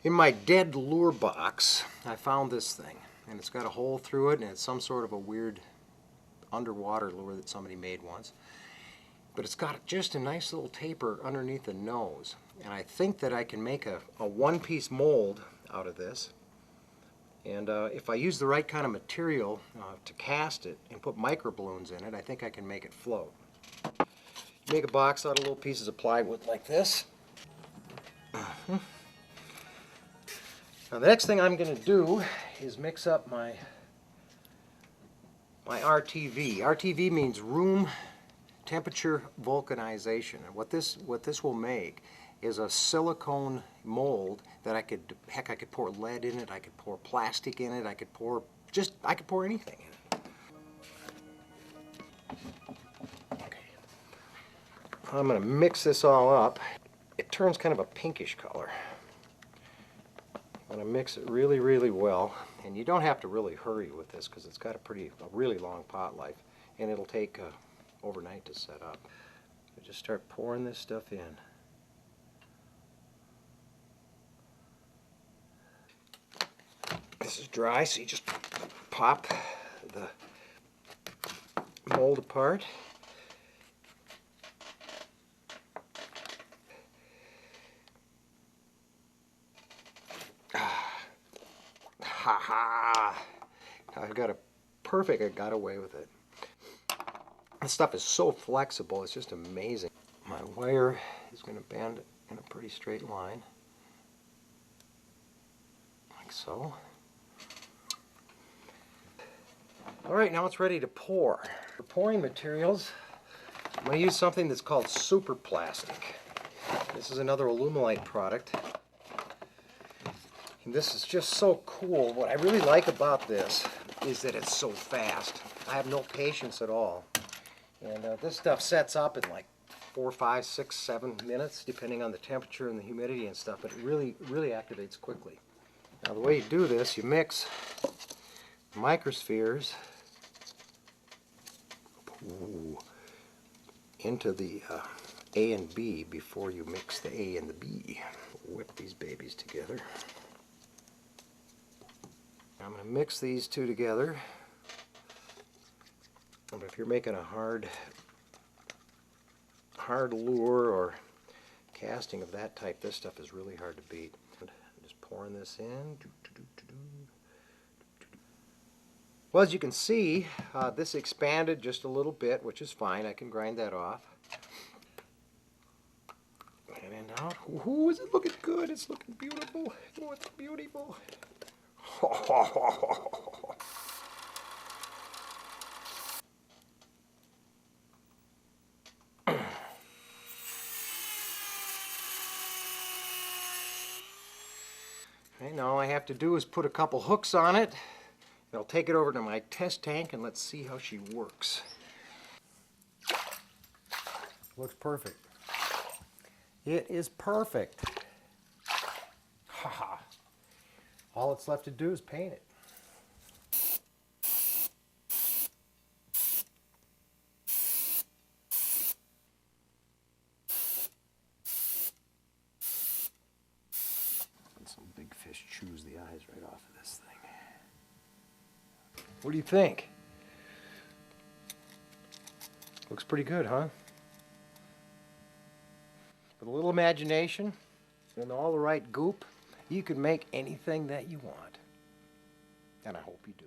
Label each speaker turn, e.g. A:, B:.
A: In my dead lure box, I found this thing, and it's got a hole through it, and it's some sort of a weird underwater lure that somebody made once. But it's got just a nice little taper underneath the nose, and I think that I can make a one-piece mold out of this. And if I use the right kind of material to cast it and put microballoons in it, I think I can make it float. Make a box out of little pieces of plywood like this. Now the next thing I'm going to do is mix up my RTV. RTV means room temperature vulcanization. And what this will make is a silicone mold that I could pour lead in it, I could pour plastic in it, I could pour anything in it. Okay. I'm going to mix this all up. It turns kind of a pinkish color. I'm going to mix it really, really well. And you don't have to really hurry with this because it's got a really long pot life, and it'll take overnight to set up. I just start pouring this stuff in. This is dry, so you just pop the mold apart. Ha ha! I got away with it. This stuff is so flexible, it's just amazing. My wire is going to bend in a pretty straight line, like so. Alright, now it's ready to pour. For pouring materials, I'm going to use something that's called super plastic. This is another Alumilite product. And this is just so cool. What I really like about this is that it's so fast. I have no patience at all. And this stuff sets up in like 4, 5, 6, 7 minutes, depending on the temperature and the humidity and stuff, but it really activates quickly. Now the way you do this, you mix microspheres into the A and B before you mix the A and the B. Whip these babies together. I'm going to mix these two together. But if you're making a hard lure or casting of that type, this stuff is really hard to beat. I'm just pouring this in. Well, as you can see, this expanded just a little bit, which is fine. I can grind that off. In and out. Ooh, is it looking good? It's looking beautiful. Oh, it's beautiful. Okay, now all I have to do is put a couple hooks on it. I'll take it over to my test tank and let's see how she works. Looks perfect. It is perfect. Haha. All that's left to do is paint it. And some big fish chews the eyes right off of this thing. What do you think? Looks pretty good, huh? With a little imagination and all the right goop, you can make anything that you want. And I hope you do.